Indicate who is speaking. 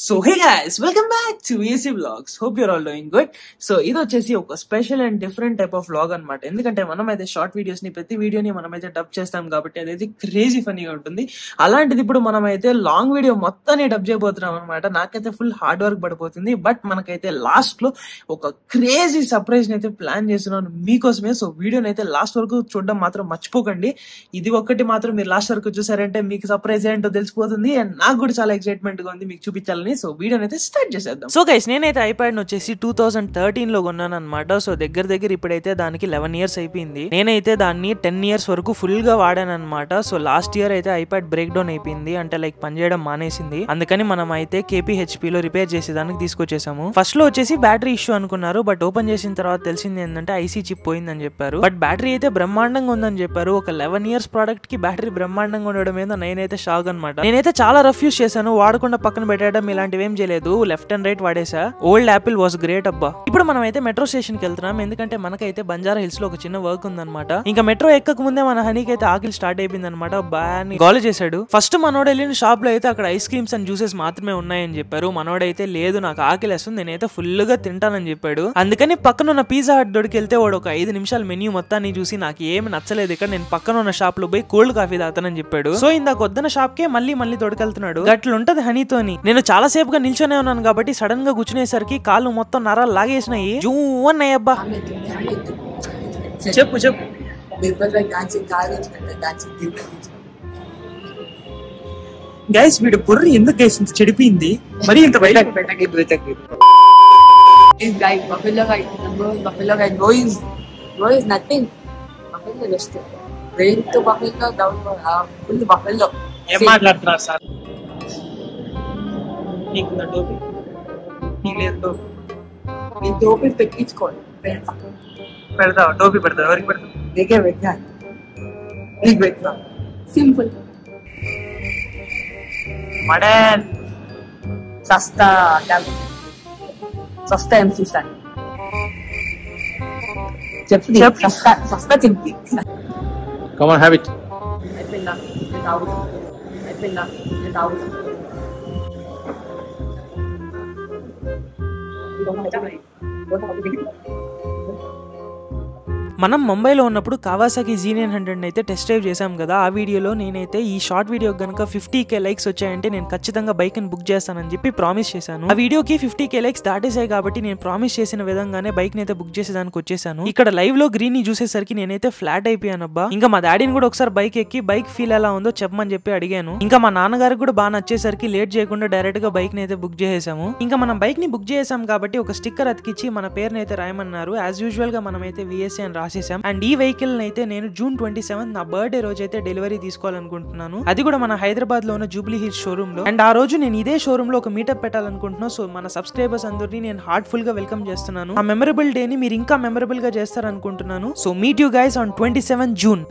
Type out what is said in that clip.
Speaker 1: So hey guys, welcome back to AC Vlogs. Hope you're all doing good. So ఇది వచ్చేసి ఒక special and different type of vlog అన్నమాట. ఎందుకంటే మనం అయితే షార్ట్ వీడియోస్ ని ప్రతి వీడియోని మనం అయితే డబ్ చేస్తాం కాబట్టి అదైతే క్రేజీ ఫనీగా ఉంటుంది. అలాంటిది ఇప్పుడు మనం అయితే లాంగ్ వీడియో మొత్తాన్ని డబ్ చేయబోతున్నాం అనమాట. నాకైతే ఫుల్ హార్డ్ వర్క్ పడిపోతుంది. బట్ మనకైతే లాస్ట్ లో ఒక క్రేజీ సర్ప్రైజ్ అయితే ప్లాన్ చేస్తున్నాను మీకోసమే. సో వీడియోని అయితే లాస్ట్ వరకు చూడడం మాత్రం మర్చిపోకండి. ఇది ఒక్కటి మాత్రం మీరు లాస్ట్ వరకు చూసారంటే మీకు సర్ప్రైజ్ ఏంటో తెలిసిపోతుంది. అండ్ నాకు కూడా చాలా ఎక్సైట్మెంట్ గా ఉంది మీకు చూపించాలని. సో వీడియోని అయితే స్టార్ట్ చేసేద్దాం. సో గైస్, నేనైతే ఐప్యాడ్ వచ్చేసి 2013 లో కొన్నాను అనమాట. సో దగ్గర ఇప్పుడైతే దానికి 11 ఇయర్స్ అయిపోయింది. నేనైతే దాన్ని 10 ఇయర్స్ వరకు ఫుల్ గా వాడాను అనమాట. సో లాస్ట్ ఇయర్ అయితే ఐప్యాడ్ బ్రేక్ డౌన్ అయిపోయింది, అంటే లైక్ పనిచేయడం మానేసింది. అందుకని మనం అయితే KPHP లో రిపేర్ చేసేదానికి తీసుకొచ్చేసాము. ఫస్ట్ లో వచ్చేసి బ్యాటరీ ఇష్యూ అనుకున్నారు, బట్ ఓపెన్ చేసిన తర్వాత తెలిసింది ఏంటంటే IC చిప్ పోయిందని చెప్పారు. బట్ బ్యాటరీ అయితే బ్రహ్మాండంగా ఉందని చెప్పారు. ఒక 11 ఇయర్స్ ప్రోడక్ట్ కి బ్యాటరీ బ్రహ్మాండంగా ఉండడం ఏదో నేనైతే షాక్ అనమాట. నేనైతే చాలా రఫ్ యూస్ చేశాను, వాడకుండా పక్కన పెట్టడం ఇలాంటివి ఏం చేయలేదు. లెఫ్ట్ అండ్ రైట్ వాడేసా. ఓల్డ్ యాపిల్ వాస్ గ్రేట్ అబ్బా. ఇప్పుడు మనం అయితే మెట్రో స్టేషన్ కి వెళ్తున్నాం, ఎందుకంటే మనకైతే బంజారా హిల్స్ లో ఒక చిన్న వర్క్ ఉందన్నమాట. ఇంకా మెట్రో ఎక్కక ముందే మన హనీకి అయితే ఆకలి స్టార్ట్ అయిపోయింది అనమాట. బాగా గోల చేశాడు. ఫస్ట్ మనోడు వెళ్ళిన షాప్ లో అయితే అక్కడ ఐస్ క్రీమ్స్ అండ్ జ్యూసెస్ మాత్రమే ఉన్నాయని చెప్పారు. మనోడైతే లేదు నాకు ఆకలి వేస్తుంది, నేనైతే ఫుల్ గా తింటానని చెప్పాడు. అందుకని పక్కన ఉన్న పిజ్జా హట్ దొరికి వెళ్తే వాడు ఒక 5 నిమిషాల మెన్యూ మొత్తాన్ని చూసి నాకు ఏమి నచ్చలేదు ఇక్కడ, నేను పక్కన ఉన్న షాప్ లో పోయి కోల్డ్ కాఫీ తాగుతానని చెప్పాడు. సో ఇందాక వద్దన షాప్ కే మళ్ళీ తొడకెళ్తున్నాడు. గట్లుంటది హనీతోని. నేను చాలా సేపుగా నిల్చొనే ఉన్నాను కాబట్టి సడన్ గా కూర్చునేసరికి కాళ్ళు మొత్తం నరాలు లాగేసినాయి. జూ అన్నాయి అబ్బా. చెప్పు గైస్, వీడు బుర్ర ఎందుకు గైస్ చెడిపోయింది మరి ఇంత బయట. ఏం మాట్లాడుతున్నారు సార్? టోపీ పెట్టించుకోండి. పెడతావా? టోపీ పెడతావు? ఎవరికి పెడతావు? నీకే పెట్టా. నీకు పెట్టా. సింపుల్ మడన్ సస్తా ఎంసీ సార్ చెప్పు. సస్తా చెప్పి
Speaker 2: Come on, have it.
Speaker 1: అయిపోయిందా? మనం ముంబైలో ఉన్నప్పుడు కావాసాకి Z900 అయితే టెస్ట్ డ్రైవ్ చేసాం కదా. ఆ వీడియోలో నేనైతే ఈ షార్ట్ వీడియో కనుక 50K లైక్స్ వచ్చాయంటే నేను ఖచ్చితంగా బైక్ ని బుక్ చేస్తానని చెప్పి ప్రామిస్ చేశాను. ఆ వీడియోకి 50K లైక్స్ దాటేసాయి కాబట్టి నేను ప్రామిస్ చేసిన విధంగానే బైక్ ని అయితే బుక్ చేసేదానికి వచ్చేసాను. ఇక్కడ లైవ్ లో గ్రీన్ ని చూసేసరికి నేనైతే ఫ్లాట్ అయిపోయాను అబ్బా. ఇంకా మా డాడీని కూడా ఒకసారి బైక్ ఎక్కి బైక్ ఫీల్ ఎలా ఉందో చెప్పమని చెప్పి అడిగాను. ఇంకా మా నాన్నగారికి కూడా బాగా నచ్చేసరికి లేట్ చేయకుండా డైరెక్ట్ గా బైక్ ని అయితే బుక్ చేసేసాము. ఇంకా మనం బైక్ ని బుక్ చేసాం కాబట్టి ఒక స్టిక్కర్ అతికిచ్చి మన పేరుని అయితే రాయమన్నారు. యాజ్ యూజువల్ గా మనం అయితే VSA అని రాసేసాం. అండ్ ఈ వెహికల్ అయితే నేను June 27 నా బర్త్డే రోజు అయితే డెలివరీ తీసుకోవాలనుకుంటున్నాను. అది కూడా మన హైదరాబాద్ లో ఉన్న జూబ్లీ హిల్స్ షోరూమ్ లో. అండ్ ఆ రోజు నేను ఇదే షోరూమ్ లో ఒక మీటప్ పెట్టాలనుకుంటున్నాను. సో మన సబ్స్క్రైబర్స్ అందరినీ నేను హార్ట్ఫుల్ గా వెల్కమ్ చేస్తున్నాను. ఆ మెమరబుల్ డే ని మీరు ఇంకా మెమరబుల్ గా చేస్తారనుకుంటున్నాను. So meet you guys on 27 June.